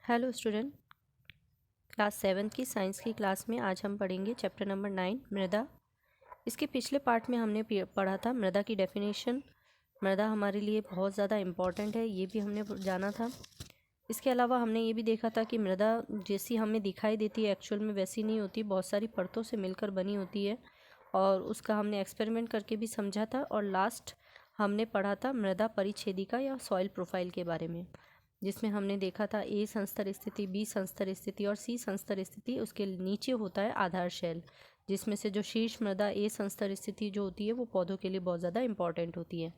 Hello student, class 7 की science की class में आज हम पढ़ेंगे चैप्टर नंबर 9 मृदा। इसके पिछले पार्ट में हमने पढ़ा था मृदा की डेफिनेशन। मृदा हमारे लिए बहुत ज़्यादा इम्पॉर्टेंट है, ये भी हमने जाना था। इसके अलावा हमने ये भी देखा था कि मृदा जैसी हमें दिखाई देती है एक्चुअल में वैसी नहीं होती, बहुत सारी परतों से मिलकर बनी होती है और उसका हमने एक्सपेरिमेंट करके भी समझा था। और लास्ट हमने पढ़ा था मृदा परिच्छेदिका या सॉइल प्रोफाइल के बारे में, जिसमें हमने देखा था ए संस्तर स्थिति, बी संस्तर स्थिति और सी संस्तर स्थिति। उसके नीचे होता है आधार शैल, जिसमें से जो शीर्ष मृदा ए संस्तर स्थिति जो होती है वो पौधों के लिए बहुत ज़्यादा इंपॉर्टेंट होती है।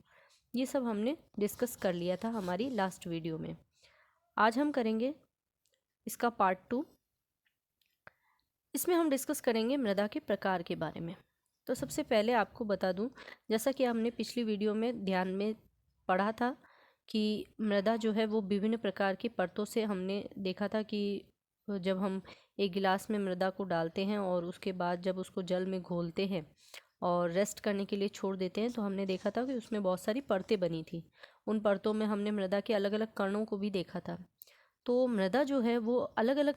ये सब हमने डिस्कस कर लिया था हमारी लास्ट वीडियो में। आज हम करेंगे इसका पार्ट 2। इसमें हम डिस्कस करेंगे मृदा के प्रकार के बारे में। तो सबसे पहले आपको बता दूं, जैसा कि हमने पिछली वीडियो में ध्यान में पढ़ा था कि मृदा जो है वो विभिन्न प्रकार की परतों से हमने देखा था कि जब हम एक गिलास में मृदा को डालते हैं और उसके बाद जब उसको जल में घोलते हैं और रेस्ट करने के लिए छोड़ देते हैं तो हमने देखा था कि उसमें बहुत सारी परतें बनी थी। उन परतों में हमने मृदा के अलग अलग कणों को भी देखा था। तो मृदा जो है वो अलग अलग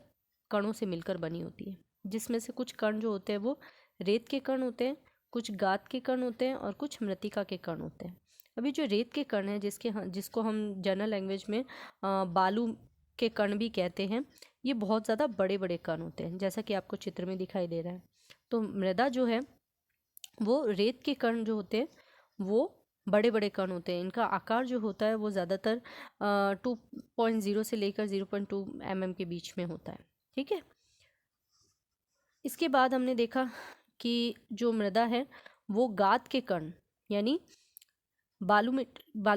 कणों से मिलकर बनी होती है, जिसमें से कुछ कण जो होते हैं वो रेत के कण होते हैं, कुछ गाद के कण होते हैं और कुछ मृत्तिका के कण होते हैं। अभी जो रेत के कण हैं जिसको हम जनरल लैंग्वेज में बालू के कण भी कहते हैं, ये बहुत ज़्यादा बड़े बड़े कण होते हैं, जैसा कि आपको चित्र में दिखाई दे रहा है। तो मृदा जो है वो रेत के कण जो होते हैं वो बड़े बड़े कण होते हैं। इनका आकार जो होता है वो ज़्यादातर 2.0 से लेकर 0.2 mm के बीच में होता है। ठीक है। इसके बाद हमने देखा कि जो मृदा है वो गाद के कण यानी बालू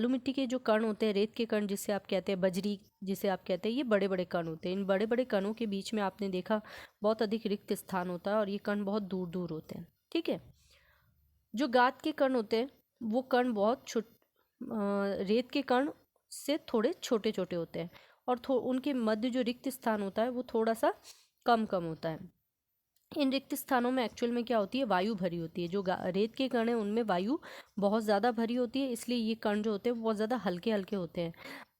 मिट्टी के जो कण होते हैं, रेत के कण जिसे आप कहते हैं, बजरी जिसे आप कहते हैं, ये बड़े बड़े कण होते हैं। इन बड़े बड़े कणों के बीच में आपने देखा बहुत अधिक रिक्त स्थान होता है और ये कण बहुत दूर दूर होते हैं। ठीक है। जो गाद के कण होते हैं वो कण बहुत रेत के कण से थोड़े छोटे छोटे होते हैं और उनके मध्य जो रिक्त स्थान होता है वो थोड़ा सा कम कम होता है। इन रिक्त स्थानों में एक्चुअल में क्या होती है, वायु भरी होती है। जो रेत के कण है उनमें वायु बहुत ज़्यादा भरी होती है, इसलिए ये कण जो होते हैं वो बहुत ज़्यादा हल्के हल्के होते हैं।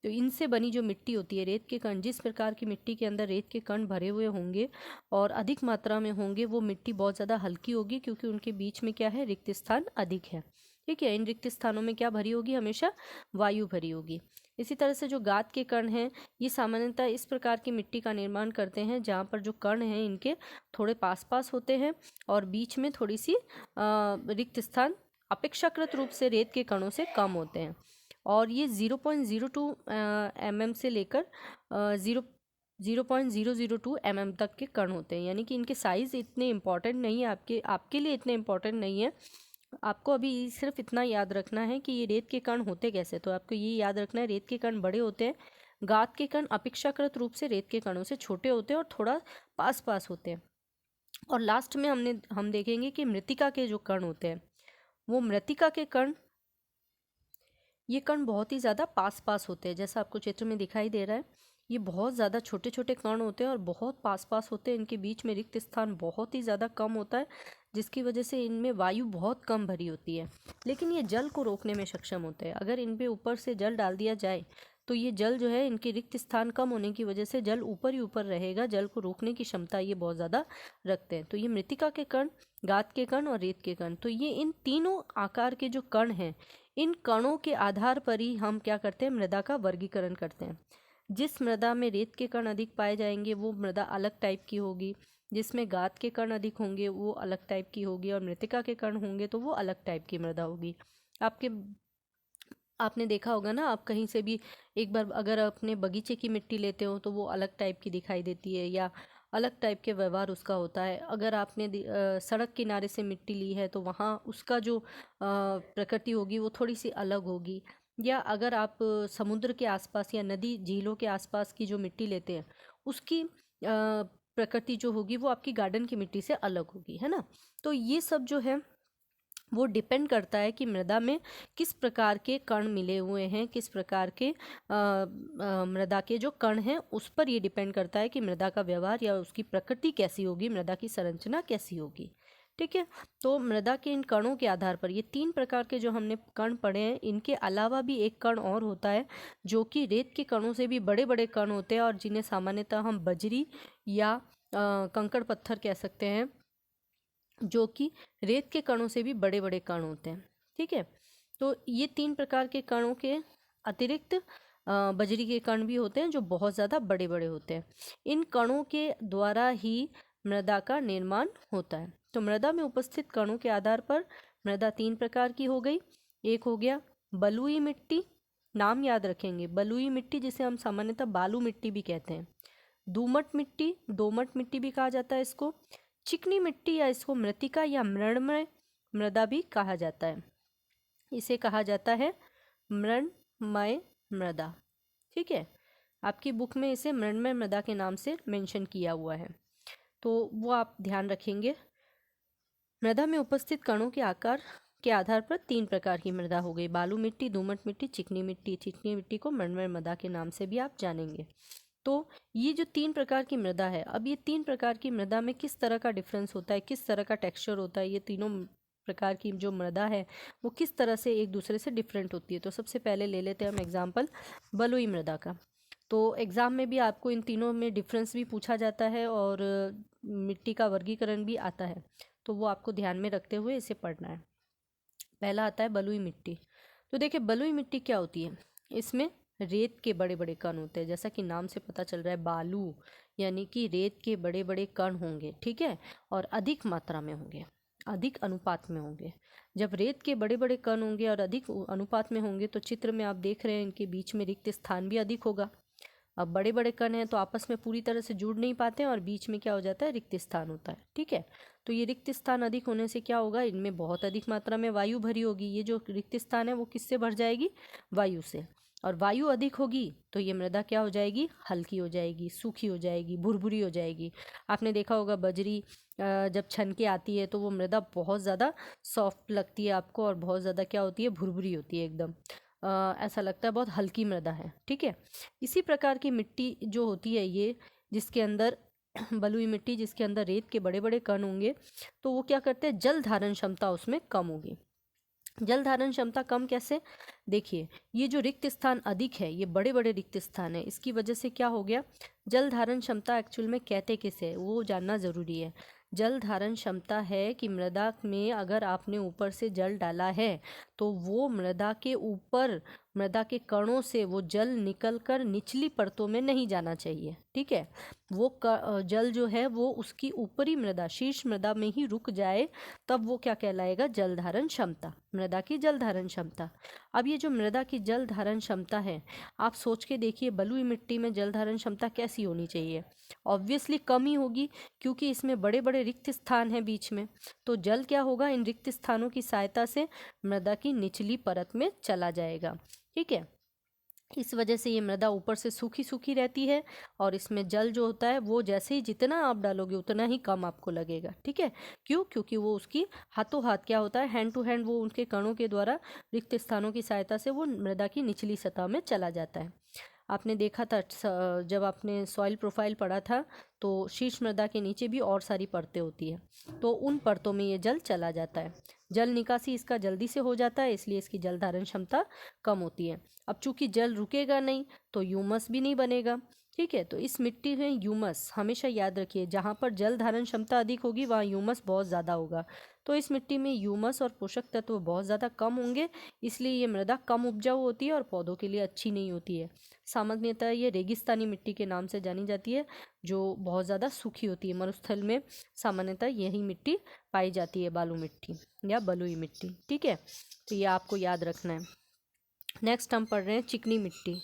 तो इनसे बनी जो मिट्टी होती है, रेत के कण, जिस प्रकार की मिट्टी के अंदर रेत के कण भरे हुए होंगे और अधिक मात्रा में होंगे, वो मिट्टी बहुत ज़्यादा हल्की होगी, क्योंकि उनके बीच में क्या है, रिक्त स्थान अधिक है। ठीक है। इन रिक्त स्थानों में क्या भरी होगी, हमेशा वायु भरी होगी। इसी तरह से जो गाद के कण हैं ये सामान्यतः इस प्रकार की मिट्टी का निर्माण करते हैं जहाँ पर जो कण हैं इनके थोड़े पास पास होते हैं और बीच में थोड़ी सी रिक्त स्थान अपेक्षाकृत रूप से रेत के कणों से कम होते हैं। और ये 0.02 mm से लेकर 0.002 mm तक के कण होते हैं। यानी कि इनके साइज़ इतने इम्पॉर्टेंट नहीं है, आपके लिए इतने इम्पॉर्टेंट नहीं है। आपको अभी सिर्फ इतना याद रखना है कि ये रेत के कण होते कैसे। तो आपको ये याद रखना है, रेत के कण बड़े होते हैं, गाद के कण अपेक्षाकृत रूप से रेत के कणों से छोटे होते हैं और थोड़ा पास पास होते हैं। और लास्ट में हम देखेंगे कि मृत्तिका के जो कण होते हैं वो मृत्तिका के कण, ये कण बहुत ही ज़्यादा पास पास होते हैं। जैसा आपको चित्र में दिखाई दे रहा है, ये बहुत ज़्यादा छोटे छोटे कण होते हैं और बहुत पास पास होते हैं। इनके बीच में रिक्त स्थान बहुत ही ज़्यादा कम होता है, जिसकी वजह से इनमें वायु बहुत कम भरी होती है, लेकिन ये जल को रोकने में सक्षम होते हैं। अगर इन पे ऊपर से जल डाल दिया जाए तो ये जल जो है, इनके रिक्त स्थान कम होने की वजह से जल ऊपर ही ऊपर रहेगा, जल को रोकने की क्षमता ये बहुत ज़्यादा रखते हैं। तो ये मृत्तिका के कण, गाद के कण और रेत के कण, तो ये इन तीनों आकार के जो कण हैं, इन कणों के आधार पर ही हम क्या करते हैं, मृदा का वर्गीकरण करते हैं। जिस मृदा में रेत के कण अधिक पाए जाएंगे वो मृदा अलग टाइप की होगी, जिसमें गाद के कण अधिक होंगे वो अलग टाइप की होगी, और मृत्तिका के कण होंगे तो वो अलग टाइप की मृदा होगी। आपने देखा होगा ना, आप कहीं से भी एक बार अगर अपने बगीचे की मिट्टी लेते हो तो वो अलग टाइप की दिखाई देती है या अलग टाइप के व्यवहार उसका होता है। अगर आपने सड़क किनारे से मिट्टी ली है तो वहाँ उसका जो प्रकृति होगी वो थोड़ी सी अलग होगी। या अगर आप समुद्र के आसपास या नदी झीलों के आसपास की जो मिट्टी लेते हैं उसकी प्रकृति जो होगी वो आपकी गार्डन की मिट्टी से अलग होगी, है ना। तो ये सब जो है वो डिपेंड करता है कि मृदा में किस प्रकार के कण मिले हुए हैं, किस प्रकार के मृदा के जो कण हैं उस पर ये डिपेंड करता है कि मृदा का व्यवहार या उसकी प्रकृति कैसी होगी, मृदा की संरचना कैसी होगी। ठीक है। तो मृदा के इन कणों के आधार पर, ये 3 प्रकार के जो हमने कण पढ़े हैं, इनके अलावा भी एक कण और होता है जो कि रेत के कणों से भी बड़े बड़े कण होते हैं और जिन्हें सामान्यतः हम बजरी या कंकड़ पत्थर कह सकते हैं, जो कि रेत के कणों से भी बड़े बड़े कण होते हैं। ठीक है। तो ये 3 प्रकार के कणों के अतिरिक्त बजरी के कण भी होते हैं जो बहुत ज़्यादा बड़े बड़े होते हैं। इन कणों के द्वारा ही मृदा का निर्माण होता है। तो मृदा में उपस्थित कणों के आधार पर मृदा 3 प्रकार की हो गई। एक हो गया बलुई मिट्टी, नाम याद रखेंगे, बलुई मिट्टी जिसे हम सामान्यतः बालू मिट्टी भी कहते हैं। दोमट मिट्टी, दोमट मिट्टी भी कहा जाता है इसको। चिकनी मिट्टी या इसको मृत्तिका या मृणमय मृदा भी कहा जाता है। इसे कहा जाता है मृणमय मृदा। ठीक है। आपकी बुक में इसे मृणमय मृदा के नाम से मेंशन किया हुआ है, तो वो आप ध्यान रखेंगे। मृदा में उपस्थित कणों के आकार के आधार पर 3 प्रकार की मृदा हो गई, बालू मिट्टी, दोमट मिट्टी, चिकनी मिट्टी। चिकनी मिट्टी को मृणमय मृदा के नाम से भी आप जानेंगे। तो ये जो 3 प्रकार की मृदा है, अब ये 3 प्रकार की मृदा में किस तरह का डिफरेंस होता है, किस तरह का टेक्सचर होता है, ये तीनों प्रकार की जो मृदा है वो किस तरह से एक दूसरे से डिफरेंट होती है। तो सबसे पहले ले लेते हैं हम एग्जाम्पल बलुई मृदा का। तो एग्ज़ाम में भी आपको इन तीनों में डिफरेंस भी पूछा जाता है और मिट्टी का वर्गीकरण भी आता है, तो वो आपको ध्यान में रखते हुए इसे पढ़ना है। पहला आता है बलुई मिट्टी। तो देखिए बलुई मिट्टी क्या होती है, इसमें रेत के बड़े बड़े कण होते हैं, जैसा कि नाम से पता चल रहा है बालू, यानी कि रेत के बड़े बड़े कण होंगे। ठीक है। और अधिक मात्रा में होंगे, अधिक अनुपात में होंगे। जब रेत के बड़े बड़े कण होंगे और अधिक अनुपात में होंगे तो चित्र में आप देख रहे हैं इनके बीच में रिक्त स्थान भी अधिक होगा। अब बड़े बड़े कण हैं तो आपस में पूरी तरह से जुड़ नहीं पाते हैं और बीच में क्या हो जाता है, रिक्त स्थान होता है। ठीक है। तो ये रिक्त स्थान अधिक होने से क्या होगा, इनमें बहुत अधिक मात्रा में वायु भरी होगी। ये जो रिक्त स्थान है वो किससे भर जाएगी, वायु से। और वायु अधिक होगी तो ये मृदा क्या हो जाएगी, हल्की हो जाएगी, सूखी हो जाएगी, भुरभुरी हो जाएगी। आपने देखा होगा बजरी जब छन के आती है तो वो मृदा बहुत ज़्यादा सॉफ्ट लगती है आपको और बहुत ज़्यादा क्या होती है, भुरभुरी होती है एकदम। ऐसा लगता है बहुत हल्की मृदा है। ठीक है। इसी प्रकार की मिट्टी जो होती है ये, जिसके अंदर बलुई मिट्टी जिसके अंदर रेत के बड़े बड़े कण होंगे, तो वो क्या करते हैं, जल धारण क्षमता उसमें कम होगी। जल धारण क्षमता कम कैसे, देखिए ये जो रिक्त स्थान अधिक है, ये बड़े बड़े रिक्त स्थान है, इसकी वजह से क्या हो गया, जल धारण क्षमता एक्चुअल में कहते किसे है वो जानना ज़रूरी है। जल धारण क्षमता है कि मृदा में अगर आपने ऊपर से जल डाला है तो वो मृदा के ऊपर, मृदा के कणों से वो जल निकलकर निचली परतों में नहीं जाना चाहिए। ठीक है। वो जल जो है वो उसकी ऊपरी मृदा, शीर्ष मृदा में ही रुक जाए, तब वो क्या कहलाएगा, जल धारण क्षमता, मृदा की जल धारण क्षमता। अब ये जो मृदा की जल धारण क्षमता है, आप सोच के देखिए बलुई मिट्टी में जल धारण क्षमता कैसी होनी चाहिए, ऑब्वियसली कम ही होगी, क्योंकि इसमें बड़े बड़े रिक्त स्थान हैं बीच में। तो जल क्या होगा, इन रिक्त स्थानों की सहायता से मृदा की निचली परत में चला जाएगा। ठीक है। इस वजह से ये मृदा ऊपर से सूखी सूखी रहती है और इसमें जल जो होता है वो जैसे ही जितना आप डालोगे उतना ही कम आपको लगेगा। ठीक है। क्यों, क्योंकि वो उसकी हाथों हाथ क्या होता है, हैंड टू हैंड वो उनके कणों के द्वारा रिक्त स्थानों की सहायता से वो मृदा की निचली सतह में चला जाता है। आपने देखा था जब आपने सॉइल प्रोफाइल पढ़ा था तो शीर्ष मृदा के नीचे भी और सारी परतें होती है, तो उन परतों में ये जल चला जाता है। जल निकासी इसका जल्दी से हो जाता है, इसलिए इसकी जल धारण क्षमता कम होती है। अब चूंकि जल रुकेगा नहीं तो ह्यूमस भी नहीं बनेगा। ठीक है। तो इस मिट्टी में ह्यूमस, हमेशा याद रखिए, जहाँ पर जल धारण क्षमता अधिक होगी वहाँ ह्यूमस बहुत ज़्यादा होगा। तो इस मिट्टी में ह्यूमस और पोषक तत्व बहुत ज़्यादा कम होंगे, इसलिए ये मृदा कम उपजाऊ होती है और पौधों के लिए अच्छी नहीं होती है। सामान्यतः ये रेगिस्तानी मिट्टी के नाम से जानी जाती है, जो बहुत ज़्यादा सूखी होती है। मरुस्थल में सामान्यतः यही मिट्टी पाई जाती है, बालू मिट्टी या बलुई मिट्टी। ठीक है। तो ये आपको याद रखना है। नेक्स्ट हम पढ़ रहे हैं चिकनी मिट्टी।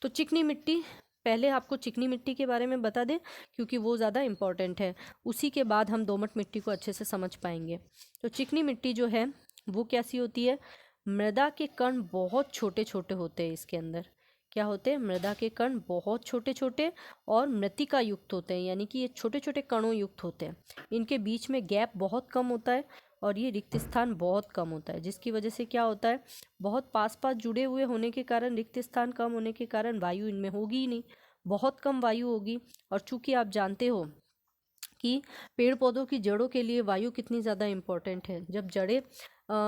तो चिकनी मिट्टी, पहले आपको चिकनी मिट्टी के बारे में बता दें क्योंकि वो ज़्यादा इम्पॉर्टेंट है, उसी के बाद हम दोमट मिट्टी को अच्छे से समझ पाएंगे। तो चिकनी मिट्टी जो है वो कैसी होती है, मृदा के कण बहुत छोटे छोटे होते हैं। इसके अंदर क्या होते हैं, मृदा के कण बहुत छोटे छोटे और मृत्तिका युक्त होते हैं, यानी कि ये छोटे छोटे कणों युक्त होते हैं। इनके बीच में गैप बहुत कम होता है और ये रिक्त स्थान बहुत कम होता है, जिसकी वजह से क्या होता है, बहुत पास पास जुड़े हुए होने के कारण, रिक्त स्थान कम होने के कारण वायु इनमें होगी ही नहीं, बहुत कम वायु होगी। और चूंकि आप जानते हो कि पेड़ पौधों की जड़ों के लिए वायु कितनी ज़्यादा इम्पोर्टेंट है। जब जड़ें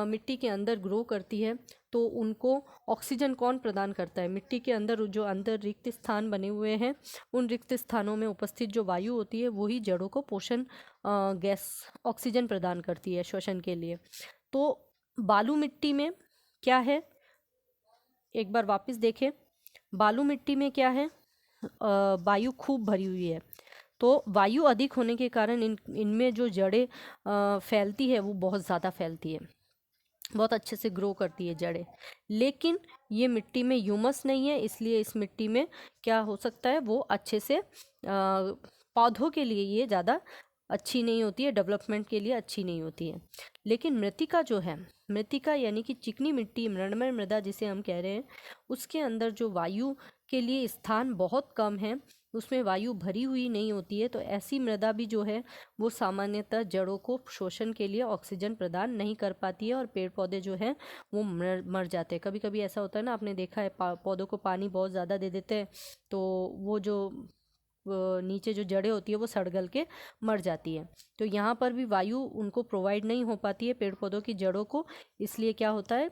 मिट्टी के अंदर ग्रो करती है तो उनको ऑक्सीजन कौन प्रदान करता है? मिट्टी के अंदर जो अंदर रिक्त स्थान बने हुए हैं, उन रिक्त स्थानों में उपस्थित जो वायु होती है वही जड़ों को पोषण गैस ऑक्सीजन प्रदान करती है श्वसन के लिए। तो बालू मिट्टी में क्या है, एक बार वापस देखें। बालू मिट्टी में क्या है? वायु खूब भरी हुई है। तो वायु अधिक होने के कारण इनमें जो जड़ें फैलती है वो बहुत ज़्यादा फैलती है, बहुत अच्छे से ग्रो करती है जड़ें। लेकिन ये मिट्टी में ह्यूमस नहीं है, इसलिए इस मिट्टी में क्या हो सकता है, वो अच्छे से पौधों के लिए ये ज़्यादा अच्छी नहीं होती है, डेवलपमेंट के लिए अच्छी नहीं होती है। लेकिन मृत्तिका जो है, मृत्तिका यानी कि चिकनी मिट्टी, मृणमय मृदा जिसे हम कह रहे हैं, उसके अंदर जो वायु के लिए स्थान बहुत कम है, उसमें वायु भरी हुई नहीं होती है। तो ऐसी मृदा भी जो है वो सामान्यतः जड़ों को शोषण के लिए ऑक्सीजन प्रदान नहीं कर पाती है और पेड़ पौधे जो हैं वो मर जाते हैं। कभी कभी ऐसा होता है ना, आपने देखा है पौधों को पानी बहुत ज़्यादा दे देते हैं तो वो जो नीचे जो जड़ें होती है वो सड़ गल के मर जाती है। तो यहाँ पर भी वायु उनको प्रोवाइड नहीं हो पाती है पेड़ पौधों की जड़ों को, इसलिए क्या होता है,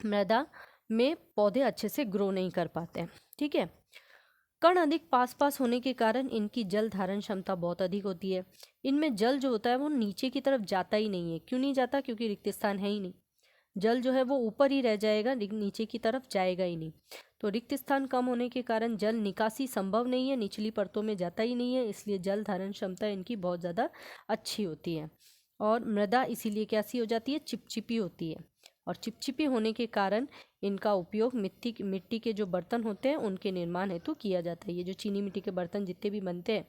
मृदा में पौधे अच्छे से ग्रो नहीं कर पाते हैं। ठीक है। कण अधिक पास पास होने के कारण इनकी जल धारण क्षमता बहुत अधिक होती है। इनमें जल जो होता है वो नीचे की तरफ जाता ही नहीं है। क्यों नहीं जाता? क्योंकि रिक्त स्थान है ही नहीं। जल जो है वो ऊपर ही रह जाएगा, नीचे की तरफ जाएगा ही नहीं। तो रिक्त स्थान कम होने के कारण जल निकासी संभव नहीं है, निचली परतों में जाता ही नहीं है, इसलिए जल धारण क्षमता इनकी बहुत ज़्यादा अच्छी होती है। और मृदा इसीलिए कैसी हो जाती है? चिपचिपी होती है। और चिपचिपी होने के कारण इनका उपयोग मिट्टी के जो बर्तन होते हैं उनके निर्माण हेतु किया जाता है। ये जो चीनी मिट्टी के बर्तन जितने भी बनते हैं,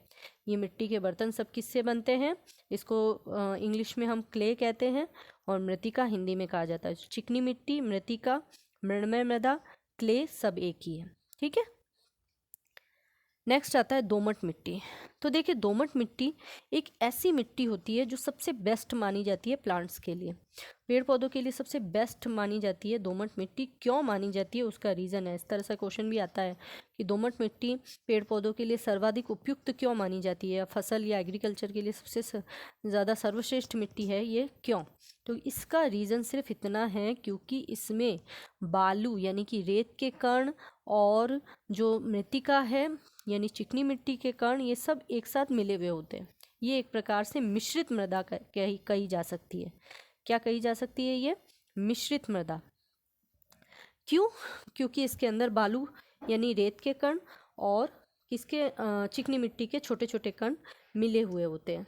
ये मिट्टी के बर्तन सब किससे बनते हैं? इसको इंग्लिश में हम क्ले कहते हैं और मृत्तिका हिंदी में कहा जाता है। चिकनी मिट्टी, मृत्तिका, मृणमय मृदा, क्ले सब एक ही है। ठीक है। नेक्स्ट आता है दोमट मिट्टी। तो देखिए, दोमट मिट्टी एक ऐसी मिट्टी होती है जो सबसे बेस्ट मानी जाती है प्लांट्स के लिए, पेड़ पौधों के लिए सबसे बेस्ट मानी जाती है दोमट मिट्टी। क्यों मानी जाती है उसका रीज़न है। इस तरह से क्वेश्चन भी आता है कि दोमट मिट्टी पेड़ पौधों के लिए सर्वाधिक उपयुक्त क्यों मानी जाती है, फसल या एग्रीकल्चर के लिए सबसे ज़्यादा सर्वश्रेष्ठ मिट्टी है ये, क्यों? तो इसका रीज़न सिर्फ इतना है क्योंकि इसमें बालू यानी कि रेत के कण और जो मृत्तिका है यानी चिकनी मिट्टी के कण, ये सब एक साथ मिले हुए होते हैं। ये एक प्रकार से मिश्रित मृदा कही जा सकती है। क्या कही जा सकती है? ये मिश्रित मृदा। क्यों? क्योंकि इसके अंदर बालू यानी रेत के कण और किसके चिकनी मिट्टी के छोटे छोटे कण मिले हुए होते हैं,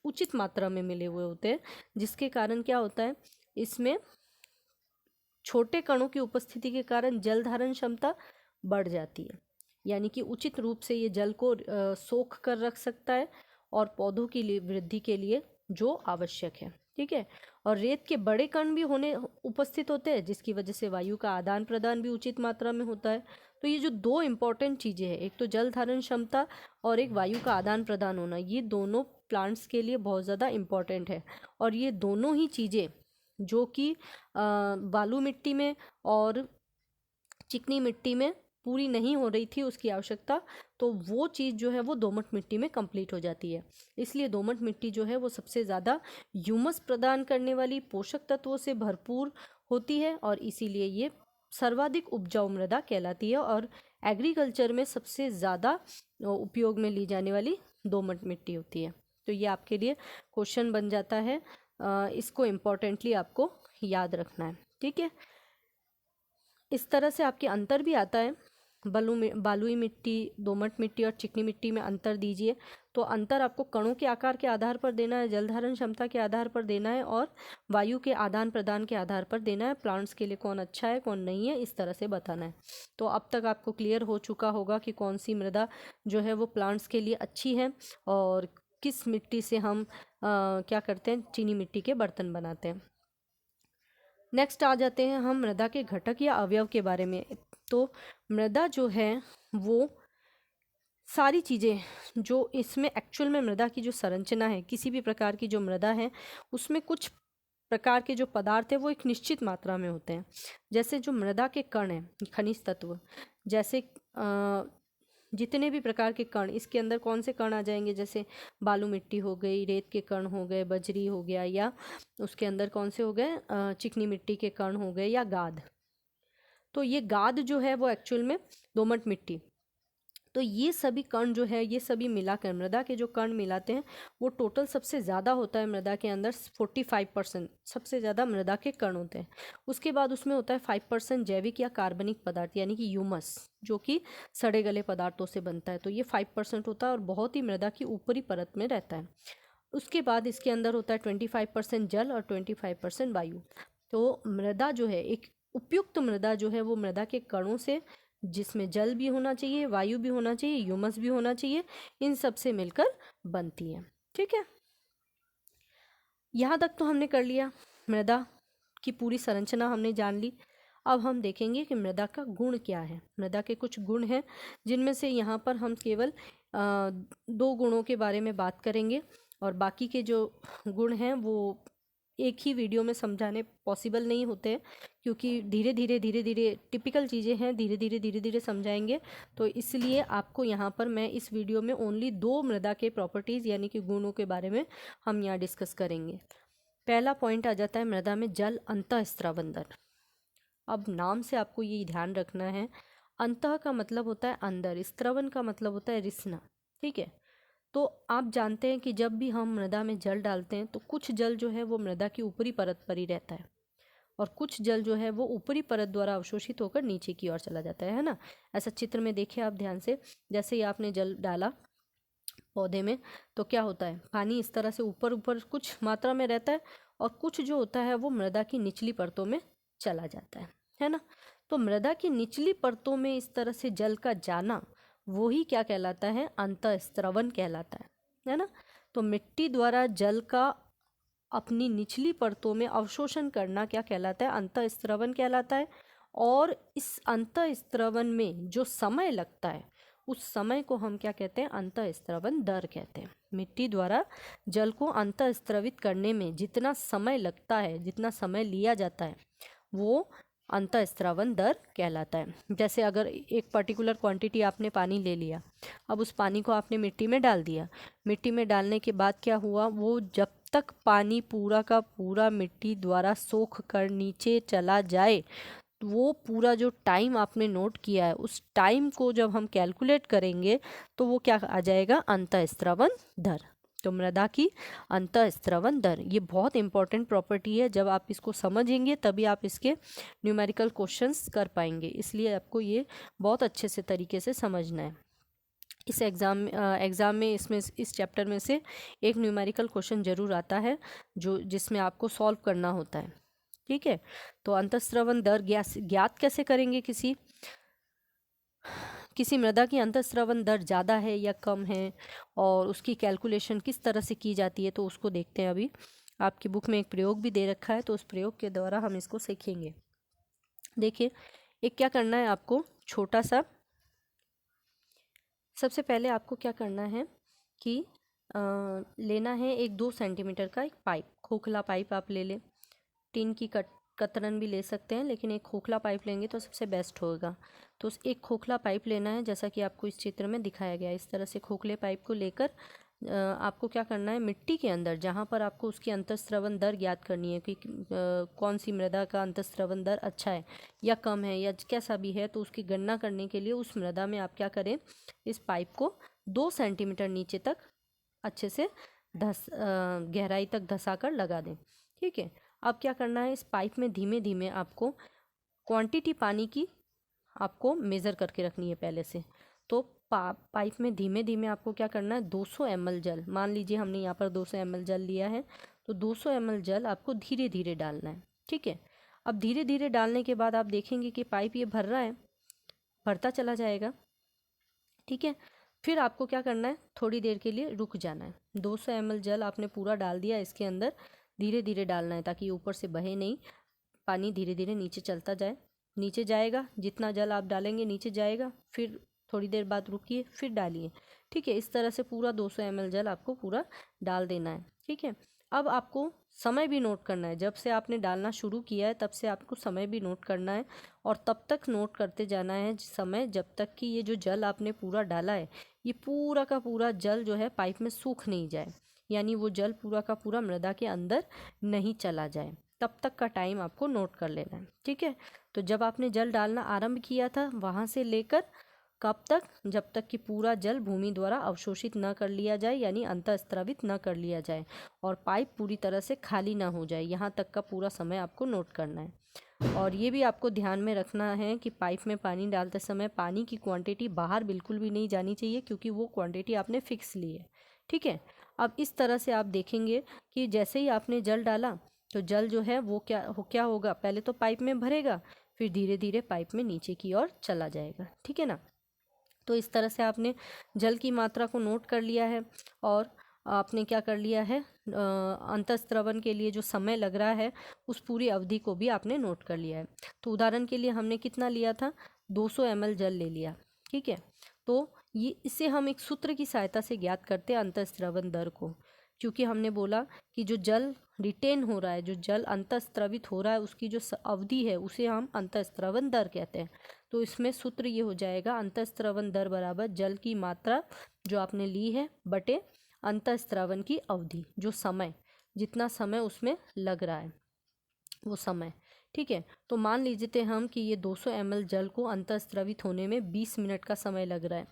उचित मात्रा में मिले हुए होते हैं, जिसके कारण क्या होता है, इसमें छोटे कणों की उपस्थिति के कारण जल धारण क्षमता बढ़ जाती है। यानी कि उचित रूप से ये जल को सोख कर रख सकता है और पौधों की लिए वृद्धि के लिए जो आवश्यक है। ठीक है। और रेत के बड़े कण भी उपस्थित होते हैं, जिसकी वजह से वायु का आदान प्रदान भी उचित मात्रा में होता है। तो ये जो दो इम्पॉर्टेंट चीज़ें हैं, एक तो जल धारण क्षमता और एक वायु का आदान प्रदान होना, ये दोनों प्लांट्स के लिए बहुत ज़्यादा इम्पॉर्टेंट है। और ये दोनों ही चीज़ें जो कि बालू मिट्टी में और चिकनी मिट्टी में पूरी नहीं हो रही थी उसकी आवश्यकता, तो वो चीज़ जो है वो दोमट मिट्टी में कंप्लीट हो जाती है। इसलिए दोमट मिट्टी जो है वो सबसे ज़्यादा ह्यूमस प्रदान करने वाली, पोषक तत्वों से भरपूर होती है और इसीलिए ये सर्वाधिक उपजाऊ मृदा कहलाती है और एग्रीकल्चर में सबसे ज़्यादा उपयोग में ली जाने वाली दोमट मिट्टी होती है। तो ये आपके लिए क्वेश्चन बन जाता है, इसको इम्पोर्टेंटली आपको याद रखना है। ठीक है। इस तरह से आपके अंतर भी आता है, बालुई मिट्टी, दोमट मिट्टी और चिकनी मिट्टी में अंतर दीजिए। तो अंतर आपको कणों के आकार के आधार पर देना है, जल धारण क्षमता के आधार पर देना है और वायु के आदान प्रदान के आधार पर देना है। प्लांट्स के लिए कौन अच्छा है कौन नहीं है, इस तरह से बताना है। तो अब तक आपको क्लियर हो चुका होगा कि कौन सी मृदा जो है वो प्लांट्स के लिए अच्छी है और किस मिट्टी से हम क्या करते हैं, चीनी मिट्टी के बर्तन बनाते हैं। नेक्स्ट आ जाते हैं हम मृदा के घटक या अवयव के बारे में। तो मृदा जो है वो सारी चीज़ें जो इसमें एक्चुअल में मृदा की जो संरचना है, किसी भी प्रकार की जो मृदा है उसमें कुछ प्रकार के जो पदार्थ है वो एक निश्चित मात्रा में होते हैं। जैसे जो मृदा के कण हैं, खनिज तत्व, जैसे जितने भी प्रकार के कण, इसके अंदर कौन से कण आ जाएंगे, जैसे बालू मिट्टी हो गई, रेत के कण हो गए, बजरी हो गया, या उसके अंदर कौन से हो गए, चिकनी मिट्टी के कण हो गए, या गाद। तो ये गाद जो है वो एक्चुअल में दोमट मिट्टी, तो ये सभी कण जो है, ये सभी मिलाकर मृदा के जो कण मिलाते हैं वो टोटल सबसे ज़्यादा होता है मृदा के अंदर 45%, सबसे ज़्यादा मृदा के कण होते हैं। उसके बाद उसमें होता है 5% जैविक या कार्बनिक पदार्थ यानी कि ह्यूमस, जो कि सड़े गले पदार्थों से बनता है। तो ये 5% होता है और बहुत ही मृदा की ऊपरी परत में रहता है। उसके बाद इसके अंदर होता है 25% जल और 25% वायु। तो मृदा जो है, एक उपयुक्त मृदा जो है वो मृदा के कणों से, जिसमें जल भी होना चाहिए, वायु भी होना चाहिए, ह्यूमस भी होना चाहिए, इन सब से मिलकर बनती है। ठीक है, यहाँ तक तो हमने कर लिया, मृदा की पूरी संरचना हमने जान ली। अब हम देखेंगे कि मृदा का गुण क्या है। मृदा के कुछ गुण हैं जिनमें से यहाँ पर हम केवल 2 गुणों के बारे में बात करेंगे और बाकी के जो गुण हैं वो एक ही वीडियो में समझाने पॉसिबल नहीं होते हैं, क्योंकि धीरे धीरे टिपिकल चीज़ें हैं, धीरे धीरे समझाएंगे। तो इसलिए आपको यहाँ पर मैं इस वीडियो में ओनली 2 मृदा के प्रॉपर्टीज़ यानी कि गुणों के बारे में हम यहाँ डिस्कस करेंगे। पहला पॉइंट आ जाता है मृदा में जल अंतःस्रावन दर। अब नाम से आपको ये ध्यान रखना है, अंतः का मतलब होता है अंदर, स्त्रवन का मतलब होता है रिसना। ठीक है, तो आप जानते हैं कि जब भी हम मृदा में जल डालते हैं तो कुछ जल जो है वो मृदा की ऊपरी परत पर ही रहता है और कुछ जल जो है वो ऊपरी परत द्वारा अवशोषित होकर नीचे की ओर चला जाता है ना। ऐसा चित्र में देखिए आप ध्यान से, जैसे ही आपने जल डाला पौधे में तो क्या होता है, पानी इस तरह से ऊपर ऊपर कुछ मात्रा में रहता है और कुछ जो होता है वो मृदा की निचली परतों में चला जाता है ना। तो मृदा की निचली परतों में इस तरह से जल का जाना वो ही क्या कहलाता है, अंतःस्रवण कहलाता है ना। तो मिट्टी द्वारा जल का अपनी निचली परतों में अवशोषण करना क्या कहलाता है, अंतःस्रवण कहलाता है। और इस अंतःस्रवण में जो समय लगता है उस समय को हम क्या कहते हैं, अंतःस्रवण दर कहते हैं। मिट्टी द्वारा जल को अंतःस्रवित करने में जितना समय लगता है, जितना समय लिया जाता है वो अंतःस्रावन दर कहलाता है। जैसे अगर एक पर्टिकुलर क्वांटिटी आपने पानी ले लिया, अब उस पानी को आपने मिट्टी में डाल दिया, मिट्टी में डालने के बाद क्या हुआ, वो जब तक पानी पूरा का पूरा मिट्टी द्वारा सोख कर नीचे चला जाए, वो पूरा जो टाइम आपने नोट किया है उस टाइम को जब हम कैलकुलेट करेंगे तो वो क्या आ जाएगा, अंतःस्रावन दर। तो मृदा की अंतःस्रावन दर ये बहुत इंपॉर्टेंट प्रॉपर्टी है, जब आप इसको समझेंगे तभी आप इसके न्यूमेरिकल क्वेश्चंस कर पाएंगे, इसलिए आपको ये बहुत अच्छे से तरीके से समझना है। इस एग्ज़ाम में इसमें इस चैप्टर में से एक न्यूमेरिकल क्वेश्चन ज़रूर आता है जिसमें आपको सॉल्व करना होता है। ठीक है, तो अंतःस्रावन दर ज्ञात कैसे करेंगे, किसी मृदा की अंतःस्रावन दर ज़्यादा है या कम है और उसकी कैलकुलेशन किस तरह से की जाती है, तो उसको देखते हैं। अभी आपकी बुक में एक प्रयोग भी दे रखा है तो उस प्रयोग के द्वारा हम इसको सीखेंगे। देखिए, एक क्या करना है आपको, छोटा सा, सबसे पहले आपको क्या करना है कि लेना है एक 2 सेंटीमीटर का एक पाइप, खोखला पाइप आप ले लें, टिन की कतरन भी ले सकते हैं, लेकिन एक खोखला पाइप लेंगे तो सबसे बेस्ट होगा। तो एक खोखला पाइप लेना है, जैसा कि आपको इस चित्र में दिखाया गया है। इस तरह से खोखले पाइप को लेकर आपको क्या करना है, मिट्टी के अंदर जहाँ पर आपको उसकी अंतःस्रावन दर ज्ञात करनी है कि कौन सी मृदा का अंतःस्रावन दर अच्छा है या कम है या कैसा भी है, तो उसकी गणना करने के लिए उस मृदा में आप क्या करें, इस पाइप को 2 सेंटीमीटर नीचे तक अच्छे से गहराई तक धंसा कर लगा दें। ठीक है, अब क्या करना है, इस पाइप में धीमे धीमे आपको क्वांटिटी पानी की आपको मेज़र करके रखनी है पहले से। तो पाइप में धीमे धीमे आपको क्या करना है, 200 ml जल, मान लीजिए हमने यहाँ पर 200 ml जल लिया है, तो 200 ml जल आपको धीरे धीरे डालना है। ठीक है, अब धीरे धीरे डालने के बाद आप देखेंगे कि पाइप ये भर रहा है, भरता चला जाएगा। ठीक है, फिर आपको क्या करना है, थोड़ी देर के लिए रुक जाना है। 200 ml जल आपने पूरा डाल दिया, इसके अंदर धीरे धीरे डालना है ताकि ऊपर से बहे नहीं, पानी धीरे धीरे नीचे चलता जाए, नीचे जाएगा, जितना जल आप डालेंगे नीचे जाएगा, फिर थोड़ी देर बाद रुकिए, फिर डालिए। ठीक है, इस तरह से पूरा 200 ml जल आपको पूरा डाल देना है। ठीक है, अब आपको समय भी नोट करना है। जब से आपने डालना शुरू किया है तब से आपको समय भी नोट करना है, और तब तक नोट करते जाना है समय जब तक कि ये जो जल आपने पूरा डाला है ये पूरा का पूरा जल जो है पाइप में सूख नहीं जाए, यानी वो जल पूरा का पूरा मृदा के अंदर नहीं चला जाए। तब तक का टाइम आपको नोट कर लेना है, ठीक है। तो जब आपने जल डालना आरंभ किया था वहाँ से लेकर कब तक, जब तक कि पूरा जल भूमि द्वारा अवशोषित न कर लिया जाए, यानी अंतःस्रावित न कर लिया जाए और पाइप पूरी तरह से खाली ना हो जाए, यहाँ तक का पूरा समय आपको नोट करना है। और ये भी आपको ध्यान में रखना है कि पाइप में पानी डालते समय पानी की क्वांटिटी बाहर बिल्कुल भी नहीं जानी चाहिए, क्योंकि वो क्वांटिटी आपने फिक्स ली है, ठीक है। अब इस तरह से आप देखेंगे कि जैसे ही आपने जल डाला तो जल जो है वो क्या होगा, पहले तो पाइप में भरेगा, फिर धीरे धीरे पाइप में नीचे की ओर चला जाएगा, ठीक है ना। तो इस तरह से आपने जल की मात्रा को नोट कर लिया है, और आपने क्या कर लिया है, अंतःस्रवण के लिए जो समय लग रहा है उस पूरी अवधि को भी आपने नोट कर लिया है। तो उदाहरण के लिए हमने कितना लिया था, 200 ml जल ले लिया, ठीक है। तो ये इसे हम एक सूत्र की सहायता से ज्ञात करते हैं अंतःस्रवण दर को, क्योंकि हमने बोला कि जो जल रिटेन हो रहा है, जो जल अंतःस्रवित हो रहा है, उसकी जो अवधि है उसे हम अंतःस्रवण दर कहते हैं। तो इसमें सूत्र ये हो जाएगा, अंतःस्रवण दर बराबर जल की मात्रा जो आपने ली है बटे अंतःस्रावन की अवधि, जो समय, जितना समय उसमें लग रहा है वो समय, ठीक है। तो मान लीजिए हम कि ये 200 ml जल को अंतःस्रावित होने में 20 मिनट का समय लग रहा है,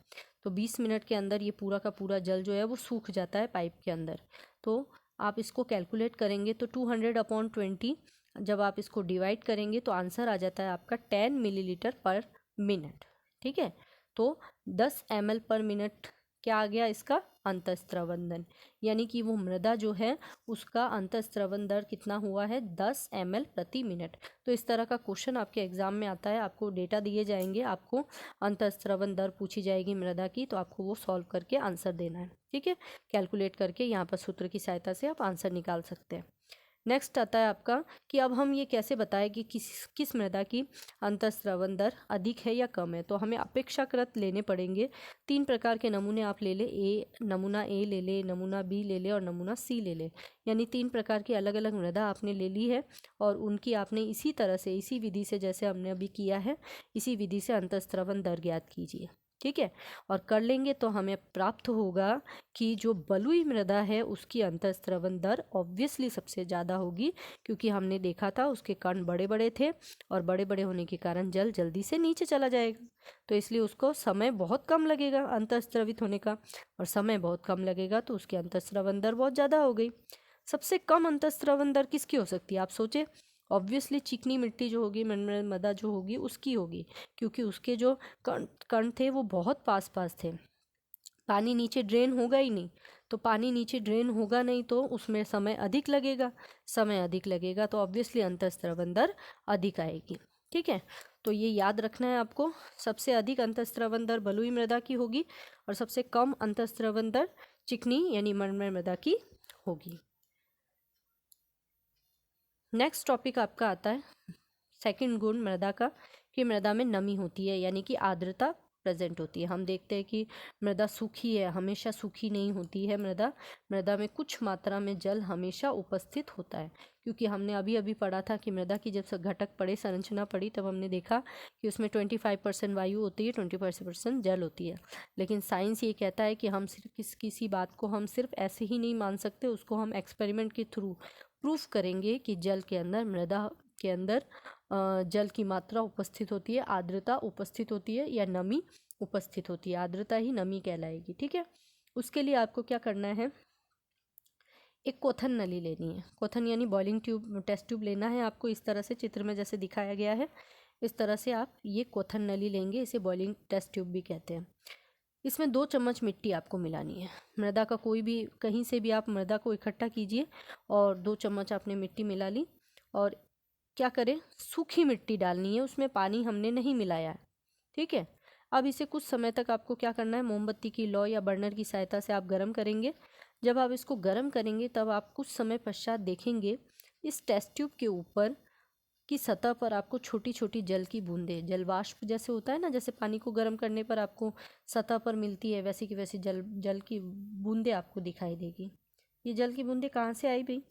तो 20 मिनट के अंदर ये पूरा का पूरा जल जो है वो सूख जाता है पाइप के अंदर। तो आप इसको कैलकुलेट करेंगे तो 200/20, जब आप इसको डिवाइड करेंगे तो आंसर आ जाता है आपका 10 मिलीलीटर पर मिनट, ठीक है। तो 10 ml पर मिनट क्या आ गया इसका अंतःस्रवण दर, यानी कि वो मृदा जो है उसका अंतःस्रवण दर कितना हुआ है, 10 ml प्रति मिनट। तो इस तरह का क्वेश्चन आपके एग्जाम में आता है, आपको डेटा दिए जाएंगे, आपको अंतःस्रवण दर पूछी जाएगी मृदा की, तो आपको वो सॉल्व करके आंसर देना है, ठीक है। कैलकुलेट करके यहाँ पर सूत्र की सहायता से आप आंसर निकाल सकते हैं। नेक्स्ट आता है आपका कि अब हम ये कैसे बताएं कि किस मृदा की अंतःस्रवण दर अधिक है या कम है। तो हमें अपेक्षाकृत लेने पड़ेंगे। 3 प्रकार के नमूने आप ले ले, नमूना ए ले ले, नमूना बी ले ले और नमूना सी ले ले, यानी 3 प्रकार की अलग अलग मृदा आपने ले ली है, और उनकी आपने इसी तरह से, इसी विधि से जैसे हमने अभी किया है, इसी विधि से अंतःस्रवण दर ज्ञात कीजिए, ठीक है। और कर लेंगे तो हमें प्राप्त होगा कि जो बलुई मृदा है उसकी अंतःस्रवण दर ऑब्वियसली सबसे ज़्यादा होगी, क्योंकि हमने देखा था उसके कण बड़े बड़े थे, और बड़े बड़े होने के कारण जल जल्दी से नीचे चला जाएगा, तो इसलिए उसको समय बहुत कम लगेगा अंतःस्रवित होने का, और समय बहुत कम लगेगा तो उसकी अंतःस्रवण दर बहुत ज़्यादा हो गई। सबसे कम अंतःस्रवण दर किसकी हो सकती है, आप सोचे। ऑब्वियसली चिकनी मिट्टी जो होगी, मृदा जो होगी उसकी होगी, क्योंकि उसके जो कण थे वो बहुत पास पास थे, पानी नीचे ड्रेन होगा ही नहीं, तो पानी नीचे ड्रेन होगा नहीं तो उसमें समय अधिक लगेगा, समय अधिक लगेगा तो ऑब्वियसली अंतःस्रवण दर अधिक आएगी, ठीक है। तो ये याद रखना है आपको, सबसे अधिक अंतःस्रवण दर बलुई मृदा की होगी और सबसे कम अंतःस्रवण दर चिकनी यानी मृदा मृदा की होगी। नेक्स्ट टॉपिक आपका आता है सेकंड गुण मृदा का, कि मृदा में नमी होती है, यानी कि आर्द्रता प्रेजेंट होती है। हम देखते हैं कि मृदा सूखी है, हमेशा सूखी नहीं होती है मृदा, मृदा में कुछ मात्रा में जल हमेशा उपस्थित होता है, क्योंकि हमने अभी अभी पढ़ा था कि मृदा की जब घटक पढ़े, संरचना पढ़ी, तब हमने देखा कि उसमें 25% वायु होती है, 25% जल होती है। लेकिन साइंस ये कहता है कि हम सिर्फ किसी बात को हम सिर्फ ऐसे ही नहीं मान सकते, उसको हम एक्सपेरिमेंट के थ्रू प्रूफ करेंगे कि जल के अंदर, मृदा के अंदर जल की मात्रा उपस्थित होती है, आर्द्रता उपस्थित होती है या नमी उपस्थित होती है, आर्द्रता ही नमी कहलाएगी, ठीक है। उसके लिए आपको क्या करना है, एक क्वथन नली लेनी है, क्वथन यानी बॉइलिंग ट्यूब, टेस्ट ट्यूब लेना है आपको, इस तरह से चित्र में जैसे दिखाया गया है, इस तरह से आप ये क्वथन नली लेंगे, इसे बॉइलिंग टेस्ट ट्यूब भी कहते हैं। इसमें 2 चम्मच मिट्टी आपको मिलानी है, मृदा का कोई भी, कहीं से भी आप मृदा को इकट्ठा कीजिए, और 2 चम्मच आपने मिट्टी मिला ली, और क्या करें, सूखी मिट्टी डालनी है, उसमें पानी हमने नहीं मिलाया है, ठीक है। अब इसे कुछ समय तक आपको क्या करना है, मोमबत्ती की लौ या बर्नर की सहायता से आप गर्म करेंगे। जब आप इसको गर्म करेंगे तब आप कुछ समय पश्चात देखेंगे इस टेस्ट ट्यूब के ऊपर की सतह पर आपको छोटी छोटी जल की बूंदें, जलवाष्प जैसे होता है ना, जैसे पानी को गर्म करने पर आपको सतह पर मिलती है, वैसी की वैसी जल की बूंदें आपको दिखाई देगी। ये जल की बूंदें कहाँ से आई भाई?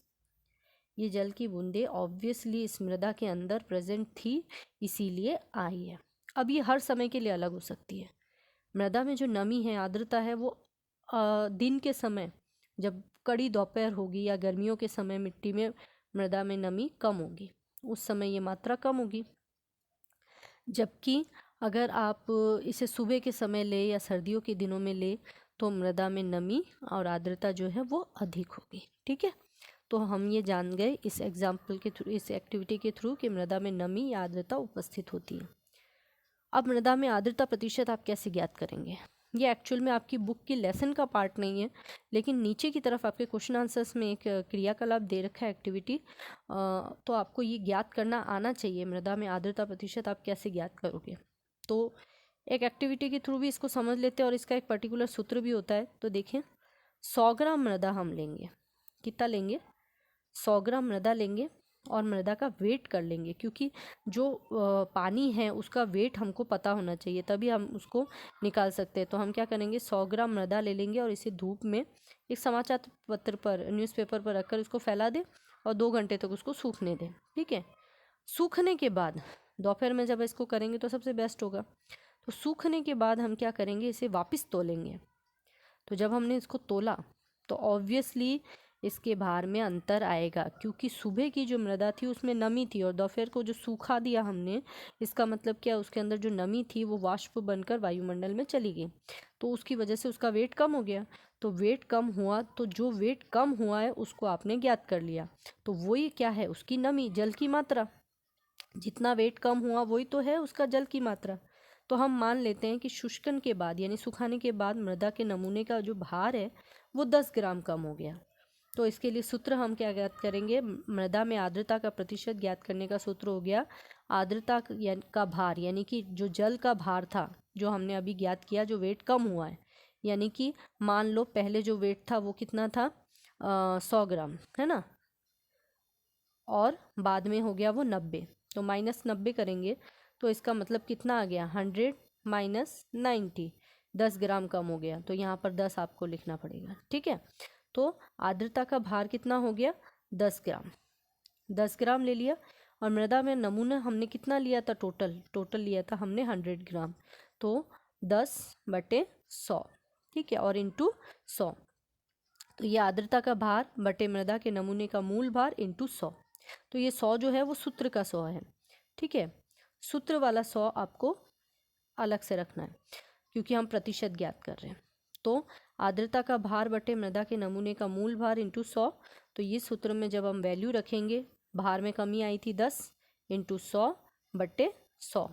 ये जल की बूंदें ऑब्वियसली इस मृदा के अंदर प्रेजेंट थी, इसीलिए आई है। अब ये हर समय के लिए अलग हो सकती है। मृदा में जो नमी है, आर्द्रता है, वो दिन के समय जब कड़ी दोपहर होगी या गर्मियों के समय मिट्टी में मृदा में नमी कम होगी, उस समय ये मात्रा कम होगी। जबकि अगर आप इसे सुबह के समय ले या सर्दियों के दिनों में ले तो मृदा में नमी और आर्द्रता जो है वो अधिक होगी। ठीक है, तो हम ये जान गए इस एग्जाम्पल के थ्रू, इस एक्टिविटी के थ्रू कि मृदा में नमी या आर्द्रता उपस्थित होती है। अब मृदा में आर्द्रता प्रतिशत आप कैसे ज्ञात करेंगे? ये एक्चुअल में आपकी बुक की लेसन का पार्ट नहीं है, लेकिन नीचे की तरफ आपके क्वेश्चन आंसर्स में एक क्रियाकलाप दे रखा है, एक्टिविटी, तो आपको ये ज्ञात करना आना चाहिए मृदा में आर्द्रता प्रतिशत आप कैसे ज्ञात करोगे। तो एक एक्टिविटी के थ्रू भी इसको समझ लेते हैं और इसका एक पर्टिकुलर सूत्र भी होता है। तो देखें, 100 ग्राम मृदा हम लेंगे। कितना लेंगे? 100 ग्राम मृदा लेंगे और मृदा का वेट कर लेंगे, क्योंकि जो पानी है उसका वेट हमको पता होना चाहिए, तभी हम उसको निकाल सकते हैं। तो हम क्या करेंगे, 100 ग्राम मृदा ले लेंगे और इसे धूप में एक समाचार पत्र पर, न्यूज़पेपर पर रखकर उसको फैला दें और 2 घंटे तक उसको सूखने दें। ठीक है, सूखने के बाद दोपहर में जब इसको करेंगे तो सबसे बेस्ट होगा। तो सूखने के बाद हम क्या करेंगे, इसे वापस तोलेंगे। तो जब हमने इसको तोला तो ऑब्वियसली इसके भार में अंतर आएगा, क्योंकि सुबह की जो मृदा थी उसमें नमी थी और दोपहर को जो सूखा दिया हमने, इसका मतलब क्या, उसके अंदर जो नमी थी वो वाष्प बनकर वायुमंडल में चली गई, तो उसकी वजह से उसका वेट कम हो गया। तो वेट कम हुआ, तो जो वेट कम हुआ है उसको आपने ज्ञात कर लिया, तो वही क्या है, उसकी नमी, जल की मात्रा। जितना वेट कम हुआ वही तो है उसका जल की मात्रा। तो हम मान लेते हैं कि शुष्कन के बाद यानी सुखाने के बाद मृदा के नमूने का जो भार है वो 10 ग्राम कम हो गया। तो इसके लिए सूत्र हम क्या ज्ञात करेंगे, मृदा में आर्द्रता का प्रतिशत ज्ञात करने का सूत्र हो गया आर्द्रता का भार, यानी कि जो जल का भार था जो हमने अभी ज्ञात किया, जो वेट कम हुआ है, यानी कि मान लो पहले जो वेट था वो कितना था, 100 ग्राम, है ना, और बाद में हो गया वो 90, तो -90 करेंगे तो इसका मतलब कितना आ गया, 100 माइनस 90, 10 ग्राम कम हो गया। तो यहाँ पर 10 आपको लिखना पड़ेगा। ठीक है, तो आर्द्रता का भार कितना हो गया, 10 ग्राम, 10 ग्राम ले लिया। और मृदा में नमूना हमने कितना लिया था, टोटल लिया था हमने 100 ग्राम, तो 10/100, ठीक है, और इंटू 100। तो ये आर्द्रता का भार बटे मृदा के नमूने का मूल भार इंटू 100। तो ये 100 जो है वो सूत्र का 100 है। ठीक है, सूत्र वाला 100 आपको अलग से रखना है क्योंकि हम प्रतिशत ज्ञात कर रहे हैं। तो आर्द्रता का भार बटे मृदा के नमूने का मूल भार इंटू 100, तो ये सूत्र में जब हम वैल्यू रखेंगे, भार में कमी आई थी 10 इंटू 100/100,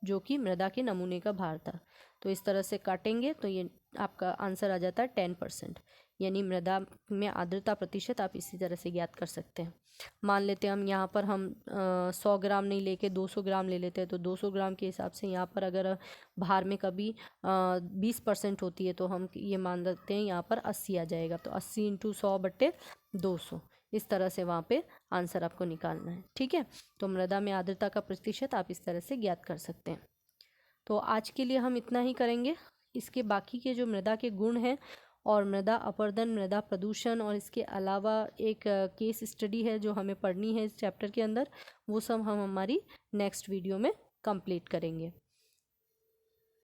जो कि मृदा के नमूने का भार था। तो इस तरह से काटेंगे तो ये आपका आंसर आ जाता है 10%, यानी मृदा में आर्द्रता प्रतिशत आप इसी तरह से ज्ञात कर सकते हैं। मान लेते हैं हम यहाँ पर हम 100 ग्राम नहीं लेके 200 ग्राम ले लेते हैं, तो 200 ग्राम के हिसाब से यहाँ पर अगर भार में कभी 20% होती है तो हम ये मान सकते हैं यहाँ पर 80 आ जाएगा। तो 80 इंटू 100/200, इस तरह से वहाँ पे आंसर आपको निकालना है। ठीक है, तो मृदा में आर्द्रता का प्रतिशत आप इस तरह से ज्ञात कर सकते हैं। तो आज के लिए हम इतना ही करेंगे। इसके बाकी के जो मृदा के गुण हैं और मृदा अपरदन, मृदा प्रदूषण और इसके अलावा एक केस स्टडी है जो हमें पढ़नी है इस चैप्टर के अंदर, वो सब हम हमारी नेक्स्ट वीडियो में कंप्लीट करेंगे।